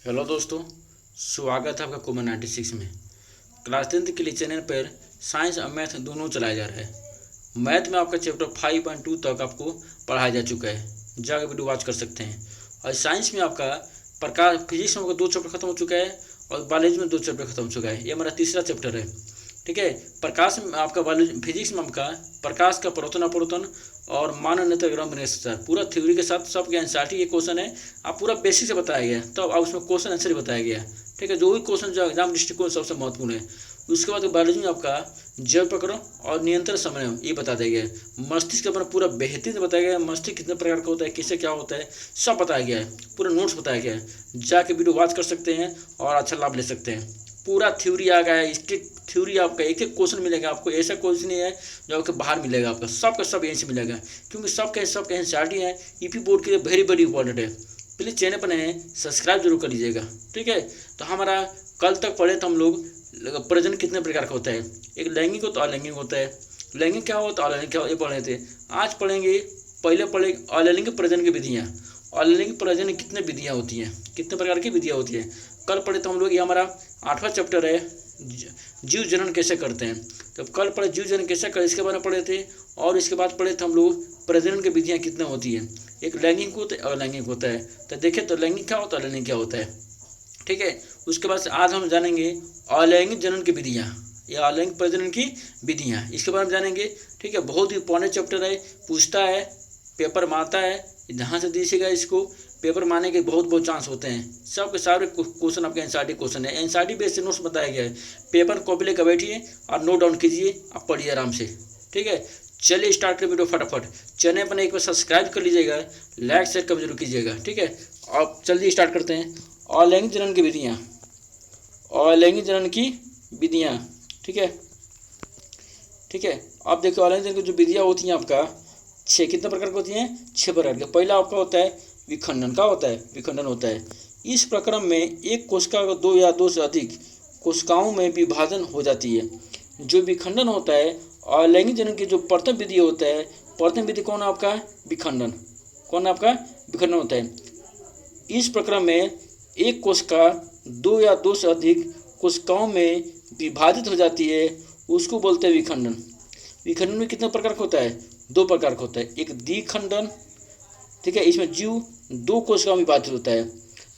Hello दोस्तों, स्वागत है आपका कॉमन 96 में। क्लास 10th के लिए चैनल पर साइंस और मैथ दोनों चलाया जा रहा है। मैथ में आपका चैप्टर 5.2 तक आपको पढ़ाया जा चुका है, जाकर वीडियो वॉच कर सकते हैं। और साइंस में आपका प्रकाश फिजिक्स में आपका 2 चैप्टर खत्म हो चुका है और बायोलॉजी में 2 चैप्टर खत्म हो चुका है। ये हमारा तीसरा चैप्टर है। ठीक है, प्रकाश में आपका बायोलॉजी फिजिक्स में आपका प्रकाश का प्रवर्तन अपवर्तन और मानव ग्रह में पूरा थ्योरी के साथ सबके एनसीईआरटी ये क्वेश्चन है। आप पूरा बेसिक से बताया गया है, तो अब उसमें क्वेश्चन आंसर बताया गया है। ठीक है, जो भी क्वेश्चन जो एग्जाम दृष्टिकोण सबसे महत्वपूर्ण है। उसके बाद बायोलॉजी में आपका जैव प्रक्रम और नियंत्रण समय ये बता दिया गया है। मस्तिष्क अपना पूरा बेहतरीन बताया गया है। मस्तिष्क कितने प्रकार का होता है, किससे क्या होता है, सब बताया गया है। पूरा नोट्स बताया गया है। जाके वीडियो वॉच कर सकते हैं और अच्छा लाभ ले सकते हैं। पूरा थ्योरी आ गया है। इसकी थ्योरी आपका एक एक क्वेश्चन मिलेगा आपको, ऐसा क्वेश्चन नहीं है जो आपके बाहर मिलेगा। आपका सबका सब यहीं से मिलेगा, क्योंकि सबके एनसीईआरटी है। ईपी बोर्ड के लिए वेरी वेरी इंपॉर्टेंट है। प्लीज़ चैनल पर नए सब्सक्राइब जरूर कर लीजिएगा। ठीक है, तो हमारा कल तक पढ़े तो हम लोग प्रजनन कितने प्रकार का होता है। एक लैंगिक होता है, अलैंगिक होता है। लैंगिक क्या होता है, अलैंगिक क्या, ये पढ़ रहे थे। आज पढ़ेंगे, पहले पढ़ेंगे अलैंगिक प्रजनन की विधियाँ। अलैंगिक प्रजनन कितने विधियाँ होती हैं, कितने प्रकार की विधियाँ होती हैं, कल पढ़े तो हम लोग। ये हमारा 8वां चैप्टर है, जीव जनन कैसे करते हैं। तो कल पढ़े जीव जनन कैसे करें, इसके बारे में पढ़े थे। और इसके बाद पढ़े थे हम लोग प्रजनन की विधियाँ कितने होती हैं। एक लैंगिक होता है, अलैंगिक होता है। तो देखिए, तो लैंगिक क्या होता है, अलैंगिक क्या होता है। ठीक है, उसके बाद आज हम जानेंगे अलैंगिक जनन की विधियाँ या अलैंगिक प्रजनन की विधियाँ, इसके बारे में जानेंगे। ठीक है, बहुत ही इंपॉर्टेंट चैप्टर है। पूछता है, पेपर मारता है, ध्यान से दीजिएगा। इसको पेपर मारने के बहुत बहुत चांस होते हैं। सबके सारे क्वेश्चन आपके एनसीईआरटी क्वेश्चन है। एनसीईआरटी बेस से नोट्स बताया गया है। पेपर कॉपी लेकर बैठिए और नोट डाउन कीजिए, आप पढ़िए आराम से। ठीक है, चलिए स्टार्ट करें वीडियो फटाफट। चैनल पर एक बार सब्सक्राइब कर लीजिएगा, लाइक शेयर कमेंट जरूर कीजिएगा। ठीक है, अब जल्दी स्टार्ट करते हैं। अलैंगिक जनन की विधियाँ, अलैंगिक जनन की विधियाँ। ठीक है, ठीक है। अब देखो, अलैंगिक जनन की जो विधियाँ होती हैं आपका 6 कितने प्रकार की होती हैं, 6 प्रकार के। पहला आपका होता है विखंडन। का होता है, विखंडन होता है। इस प्रक्रम में एक कोशिका को 2 या 2 से अधिक कोशिकाओं में विभाजन हो जाती है। जो विखंडन होता है, अलैंगिक जनन की जो प्रथम विधि होता है, प्रथम विधि कौन है आपका, विखंडन। कौन है आपका, विखंडन होता है। इस प्रक्रम में एक कोशिका 2 या 2 से अधिक कोशिकाओं में विभाजित हो जाती है, उसको बोलते हैं विखंडन। विखंडन में कितने प्रकार का होता है, 2 प्रकार का होता है। एक द्विखंडन, ठीक है, इसमें जीव 2 कोशिकाओं में विभाजित होता है।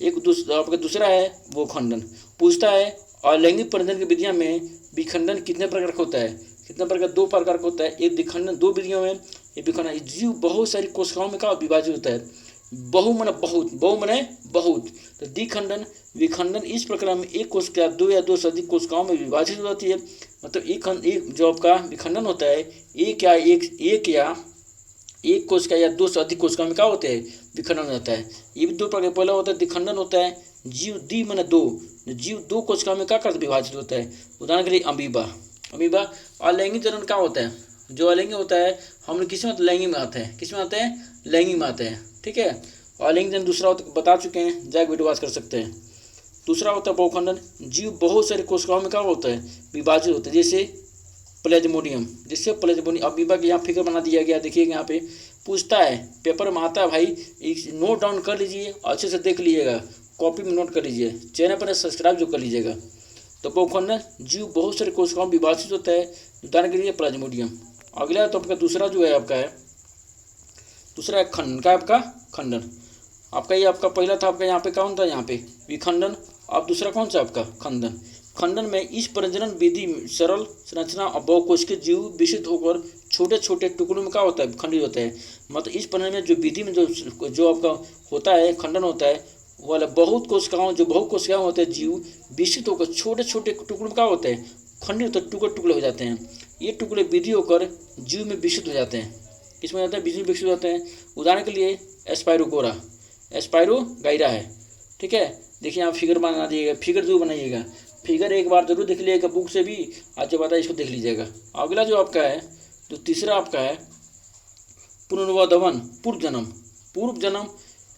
एक आपका दूसरा है वो खंडन। पूछता है अलैंगिक प्रजनन की विधियां में विखंडन कितने प्रकार का होता है, कितने प्रकार, 2 प्रकार का होता है। एक विखंडन 2 विधियों में, एक विखंडन जीव बहुत सारी कोशिकाओं में का विभाजित होता है। बहु मने बहुत, बहु मने बहुत। तो द्विखंडन, विखंडन इस प्रकार में एक कोशिका 2 या 2 से अधिक कोशिकाओं में विभाजित हो जाती है। मतलब एक जो आपका विखंडन होता है, एक कोशिका या 2 से अधिक कोशिका में क्या होते हैं, विखंडन होता है। ये भी 2 प्रकार। पहला होता है विखंडन होता है जीव द्वि मने 2, जीव 2 कोशिका में क्या करते विभाजित होता है। उदाहरण के लिए अमीबा। अमीबा अलैंगिक जनन क्या होता है, जो अलैंगिक होता है हम किस में लैंगिक में आते हैं, किस में आते हैं, लैंगिक में आते हैं। ठीक है, अलैंगिक जनन दूसरा होता बता चुके हैं, जाकर वीडियो वॉच कर सकते हैं। दूसरा होता है बहुखंडन, जीव बहुत सारे कोशिकाओं में क्या होता है, विभाजित होता है। जैसे प्लेज्मोडियम, जिससे प्लेज्मोडियम अमीबा के यहाँ फिगर बना दिया गया, देखिएगा यहाँ पे। पूछता है, पेपर में आता है भाई, नोट डाउन कर लीजिए, अच्छे से देख लीजिएगा, कॉपी में नोट कर लीजिए, चैनल पर सब्सक्राइब जो कर लीजिएगा। तो बहुखंडन जीव बहुत सारे कोशिकाओं में विभाजित होता है, उदाहरण के लिए प्लेज्मोडियम। अगला तो आपका दूसरा जो है आपका है, दूसरा है खंडन। का आपका खंडन, आपका ये आपका पहला था आपका यहाँ पे कौन था, यहाँ पे विखंडन। अब दूसरा कौन सा आपका खंडन। खंडन में इस प्रजनन विधि सरल संरचना और बहुकोशिकीय जीव विकसित होकर छोटे छोटे टुकड़ों में क्या होता है, खंडित होता है। मतलब इस प्रजनन में जो विधि में जो आपका होता है, खंडन होता है, वो वाला बहुत कोशिकाओं, जो बहु कोशिकाओं होते हैं जीव विकसित होकर छोटे छोटे टुकड़ों में क्या होते हैं, खंडित होते, टुकड़े टुकड़े हो जाते हैं। ये टुकड़े विधि होकर जीव में विकसित हो जाते हैं। किसमें जाते हैं, विधि विकसित होते हैं। उदाहरण के लिए एस्पायरोगोरा, एस्पायरोगाइरा है। ठीक है, देखिए आप फिगर बना दीजिएगा, फिगर जरूर बनाइएगा। फिगर एक बार जरूर देख लीजिएगा बुक से भी, आज जो बताया इसको देख लीजिएगा। अगला जो आपका है, जो तीसरा आपका है पुनर्वधवन, पूर्व जन्म। पूर्व जन्म,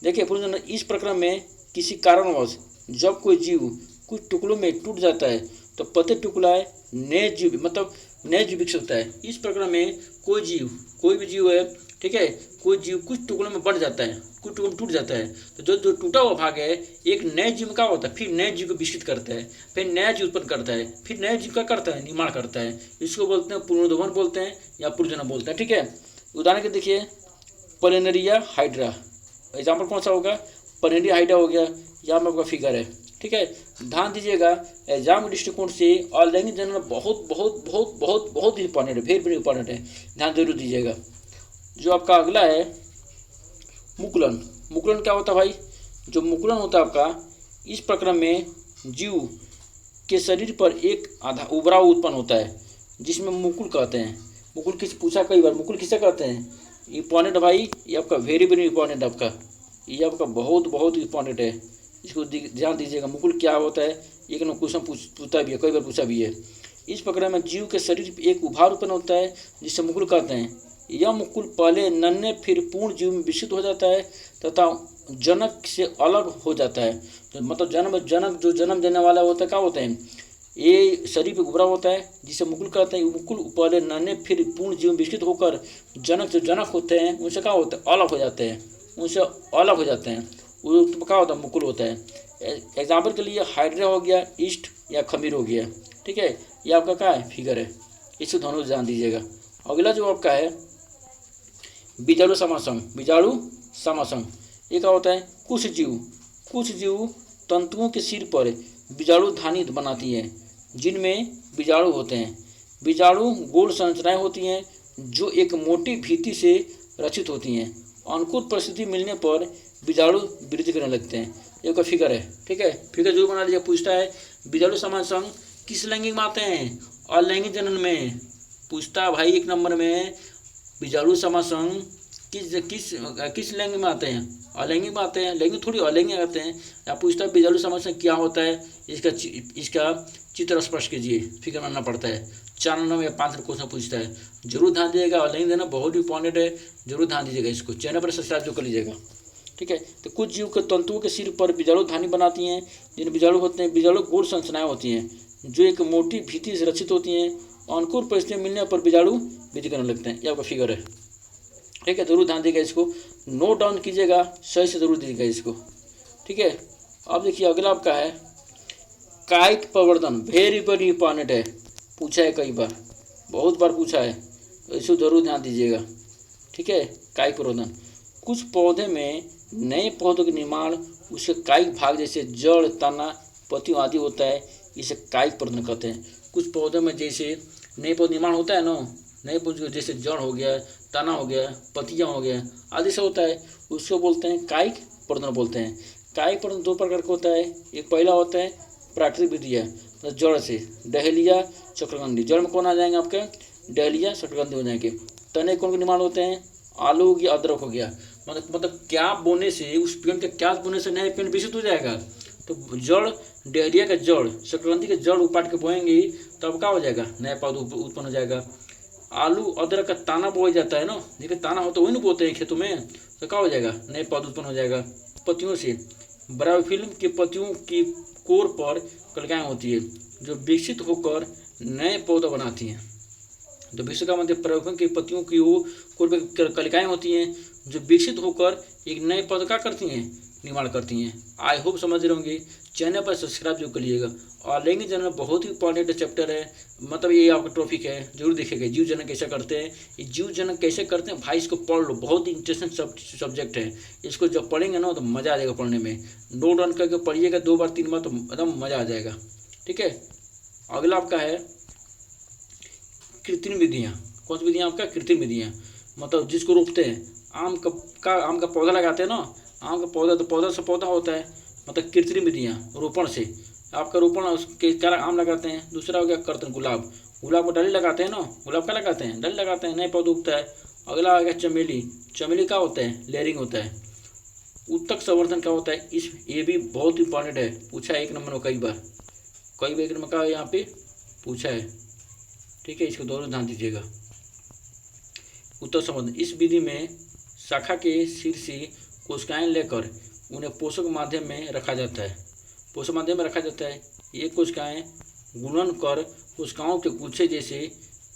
देखिए पूर्व जन्म इस प्रक्रम में किसी कारणवश जब कोई जीव कुछ टुकड़ों में टूट जाता है तो प्रत्येक टुकड़ा है नए जीव, मतलब नए जीव विकसित होता है। इस प्रक्रम में कोई भी जीव है, ठीक है। कोई जीव कुछ टुकड़ों में बढ़ जाता है, कुछ टुकड़ों में टूट जाता है, तो जो जो टूटा हुआ भाग है एक नए जीव में क्या होता है, फिर नए जीव को विकसित करता है, फिर नया जीव उत्पन्न करता है, फिर नए जीव का करता है, निर्माण करता है। इसको बोलते हैं पुनरुद्भवन बोलते हैं या पुनर्जन्म बोलते हैं। ठीक है। उदाहरण के देखिए, प्लेनेरिया हाइड्रा, एग्जाम्पल कौन सा होगा, प्लेनेरिया हाइड्रा हो गया। यहाँ में आपका फिगर है। ठीक है। ध्यान दीजिएगा, एग्जाम के दृष्टिकोण से अलैंगिक जनन बहुत बहुत बहुत बहुत बहुत इंपॉर्टेंट है, वेरी वेरी इंपॉर्टेंट है, ध्यान जरूर दीजिएगा। जो आपका अगला है मुकुलन। मुकुलन क्या होता है भाई, जो मुकुलन होता है आपका, इस प्रक्रम में जीव के शरीर पर एक आधा उभराव उत्पन्न होता है जिसमें मुकुल कहते हैं। मुकुल किस पूछा कई बार, मुकुल किसे कहते हैं, इंपॉर्टेंट भाई, ये आपका वेरी वेरी इंपॉर्टेंट, आपका ये आपका बहुत बहुत इंपॉर्टेंट है, इसको ध्यान दीजिएगा। मुकुल क्या होता है, एक ना क्वेश्चन पूछता भी है, कई बार पूछा भी है। इस प्रकार में जीव के शरीर पर एक उभार उत्पन्न होता है जिसे मुकुल कहते हैं। यह मुकुल पहले नन्हे फिर पूर्ण जीव में विकसित हो जाता है तथा जनक से अलग हो जाता है। तो मतलब जनक जो जन्म देने वाला होता है क्या होता है, ये शरीर पे उभरा होता है जिसे मुकुल कहते हैं। मुकुल पहले नन्हे फिर पूर्ण जीव में विकसित होकर जनक जो जनक होते हैं उनसे क्या होता है, अलग हो जाते हैं, उनसे अलग हो जाते हैं, वो क्या होता है, मुकुल होता है। एग्जाम्पल के लिए हाइड्रा हो गया, ईस्ट या खमीर हो गया। ठीक है। ये आपका क्या है, फिगर है, इसको दोनों ध्यान दीजिएगा। अगला जो आपका है बीजाणु समासंग। बीजाणु समासंग ये क्या होता है, कुछ जीव तंतुओं के सिर पर बीजाणु धानी बनाती हैं जिनमें बीजाणु होते हैं। बीजाणु गोल संरचनाएं होती हैं जो एक मोटी भित्ति से रचित होती हैं। अनुकूल परिस्थिति मिलने पर बीजाणु वृद्धि करने लगते हैं। ये का फिगर है। ठीक है, फिगर जरूर बना लीजिए। पूछता है बीजाणु समासंग किस लैंगिक में आते हैं, अलैंगिक जनन में। पूछता भाई एक नंबर में बीजाणु समासंग किस लैंगिक में आते हैं, अलैंगिक में आते हैं, लैंगिक थोड़ी अलैंगिक आते हैं। या पूछता है बीजाणु समासंग क्या होता है, इसका चित्र स्पष्ट कीजिए, फिगर बनाना पड़ता है। 4 नंबर या 5 क्वेश्चन पूछता है, जरूर ध्यान दीजिएगा। अलैंगिक देना बहुत इंपॉर्टेंट है, जरूर ध्यान दीजिएगा। इसको चैनल पर सब्सक्राइब जो कर लीजिएगा। ठीक है। तो कुछ जीव के तंतुओं के सिर पर बीजाणु धानी बनाती हैं जिन बीजाणु होते हैं। बीजाणु गोल संरचनाएं होती हैं जो एक मोटी भित्ति से रचित होती हैं। अनुकूल परिस्थिति मिलने पर बीजाणु वृद्धि करने लगते हैं। ये आपका फिगर है। ठीक है, जरूर ध्यान दीजिएगा, इसको नोट डाउन कीजिएगा, सही से जरूर दीजिएगा इसको। ठीक है। अब देखिए अगला आपका है कायिक प्रवर्धन। वेरी वेरी इंपॉर्टेंट है, पूछा है कई बार, बहुत बार पूछा है, इसको जरूर ध्यान दीजिएगा। ठीक है। कायिक प्रवर्धन, कुछ पौधे में नए पौधों के निर्माण उसके कायिक भाग जैसे जड़, तना, पत्तियों आदि होता है, इसे कायिक प्रवर्धन कहते हैं। कुछ पौधों में जैसे नए पौधे निर्माण होता है ना, नए पौधे जैसे जड़ हो गया, तना हो गया, पत्तियाँ हो गया आदि से होता है, उसको बोलते हैं कायिक प्रवर्धन बोलते हैं। कायिक प्रवर्धन 2 प्रकार का होता है। एक पहला होता है प्राकृतिक विधि है, तो जड़ से डहलिया, शकरकंदी। जड़ में कौन आ जाएंगे आपके, डहलिया, शकरकंदी हो जाएंगे। तने कौन के निर्माण होते हैं, आलू हो गया, अदरक हो गया। मतलब क्या बोने से, उस पेड़ के क्या बोने से नए पेड़ विकसित हो जाएगा। तो जड़, डहलिया का जड़, शकरकंदी के जड़ उपाट के बोएंगे तब क्या हो जाएगा, नया पौधा उत्पन्न हो जाएगा। आलू अदरक का ताना बोया जाता है ना, देखिए ताना होता है वही ना बोते हैं खेतों में, तो क्या हो जाएगा, नए पौधा उत्पन्न हो जाएगा। पत्तियों से ब्रायोफिल्म के पत्तियों की कोर पर कलिकाएँ होती है जो विकसित होकर नए पौधा बनाती हैं। तो विकसित का मतलब ब्रायोफिल्म की पत्तियों की कोर पर कलिकाएँ होती हैं जो विकसित होकर एक नए पौधा क्या करती हैं, निर्माण करती हैं। आई होप समझ रहे होंगे। चैनल पर सब्सक्राइब जो करिएगा। और लैंगिक जनन बहुत ही इंपॉर्टेंट चैप्टर है, मतलब ये आपका टॉपिक है, जरूर देखिएगा। जीव जनन कैसे करते हैं, ये जीव जनन कैसे करते हैं भाई, इसको पढ़ लो, बहुत ही इंटरेस्टिंग सब्जेक्ट है। इसको जब पढ़ेंगे ना तो मज़ा आ जाएगा पढ़ने में। नोट डाउन करके पढ़िएगा 2 बार 3 बार तो एकदम मज़ा आ जाएगा। ठीक है। अगला आपका है कृत्रिम विधियाँ। कौन सी विधियाँ आपका, कृत्रिम विधियाँ, मतलब जिसको रोपते हैं, आम का पौधा लगाते हैं ना, आम का पौधा, तो पौधा से पौधा होता है, मतलब कृत्रिम विधियाँ, रोपण से आपका रोपण उसके क्या आम लगाते हैं। दूसरा हो गया कर्तन, गुलाब को डाली लगाते हैं ना, गुलाब का लगाते हैं, डाली लगाते हैं, नए पौधा उगता है। अगला आ गया चमेली। चमेली का होता है, लेयरिंग होता है। उत्तक संवर्धन क्या होता है, ये भी बहुत इंपॉर्टेंट है, पूछा है 1 नंबर में कई बार 1 नंबर का यहाँ पे पूछा है। ठीक है, इसको दोनों ध्यान दीजिएगा। उत्तक संवर्धन, इस विधि में शाखा के सिर से कोशिकाएं लेकर उन्हें पोषक माध्यम में रखा जाता है। पोषक माध्यम में रखा जाता है। ये कोशिकाएं गुणन कर कोशिकाओं के गुच्छे जैसे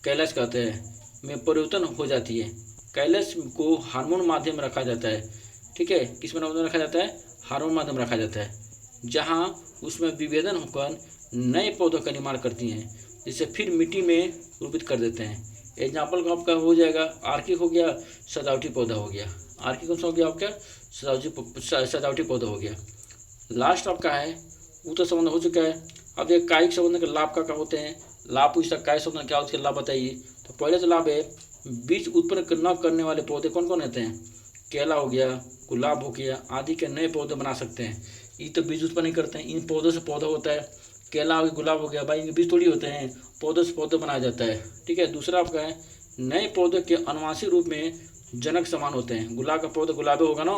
कैलस कहते हैं में परिवर्तन हो जाती है। कैलस को हार्मोन माध्यम में रखा जाता है। ठीक है, किस माध्यम में रखा जाता है? हार्मोन माध्यम में रखा जाता है, जहाँ उसमें विभेदन होकर नए पौधों का निर्माण करती हैं, जिसे फिर मिट्टी में रूपित कर देते हैं। एग्जाम्पल आपका हो जाएगा, आर्किड हो गया, सजावटी पौधा हो गया। आर्किड कौन सा हो गया आपका? सजावटी पौधा हो गया। लास्ट आपका है उत्तर संबंध हो चुका है। अब देखिए कायिक संबंध के लाभ क्या होते हैं। लाभ पूछता कायिक संबंध क्या होते हैं, लाभ बताइए। तो पहले तो लाभ है, बीज उत्पन्न न करने वाले पौधे कौन कौन रहते हैं? केला हो गया, गुलाब हो गया आदि के नए पौधे बना सकते हैं। ये तो बीज उत्पन्न नहीं करते हैं, इन पौधों से पौधा होता है। केला हो गया, गुलाब हो गया, भाई इनके बीज थोड़ी होते हैं, पौधों से पौधे बनाया जाता है। ठीक है, दूसरा आपका है नए पौधे के अनुवांशिक रूप में जनक समान होते हैं। गुलाब का पौधा गुलाबी होगा ना,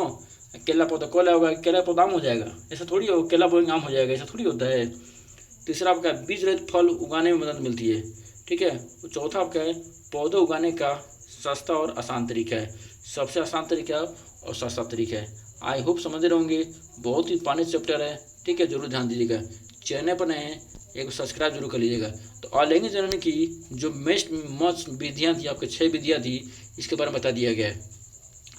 केला पौधा कोला होगा, केला पौधा आम हो जाएगा, ऐसा थोड़ी हो। केला बोएंगे आम हो जाएगा, ऐसा थोड़ी होता है। तीसरा आपका बीज रहित फल उगाने में मदद मिलती है। ठीक है, चौथा आपका है पौधे उगाने का सस्ता और आसान तरीका है। सबसे आसान तरीका और सस्ता तरीका है। आई होप समझ रहे होंगे, बहुत ही पानी चैप्टर है। ठीक है, जरूर ध्यान दीजिएगा। चैनल पर नए हैं एक सब्सक्राइब जरूर कर लीजिएगा। तो ऑनलाइन जनरल की जो मस्ट विधियाँ थी, आपके 6 विधियाँ थी, इसके बारे में बता दिया गया है।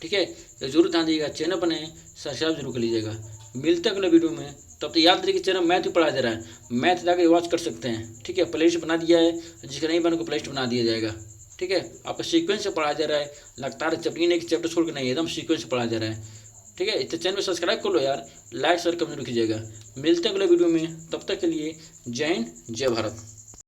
ठीक है, तो जरूर ध्यान दीजिएगा। चैनल पर नए सब्सक्राइब जरूर कर लीजिएगा। मिलते हैं अगले वीडियो में, तब तो याद रखिए चैनल मैथ भी पढ़ाया जा रहा है, मैथ जाकर वॉच कर सकते हैं। ठीक है, प्लेलिस्ट बना दिया है, जिसका नहीं बने को प्लेलिस्ट बना दिया जाएगा। ठीक है, आपका सीक्वेंस से पढ़ाया जा रहा है, लगातार चैप्टर नहीं कि चैप्टर छोड़ के नहीं, एकदम सीक्वेंस से पढ़ाया जा रहा है। ठीक है, तो चैनल में सब्सक्राइब कर लो यार, लाइक शेयर कमेंट कीजिएगा। मिलते हैं अगले वीडियो में, तब तक के लिए जय हिंद जय भारत।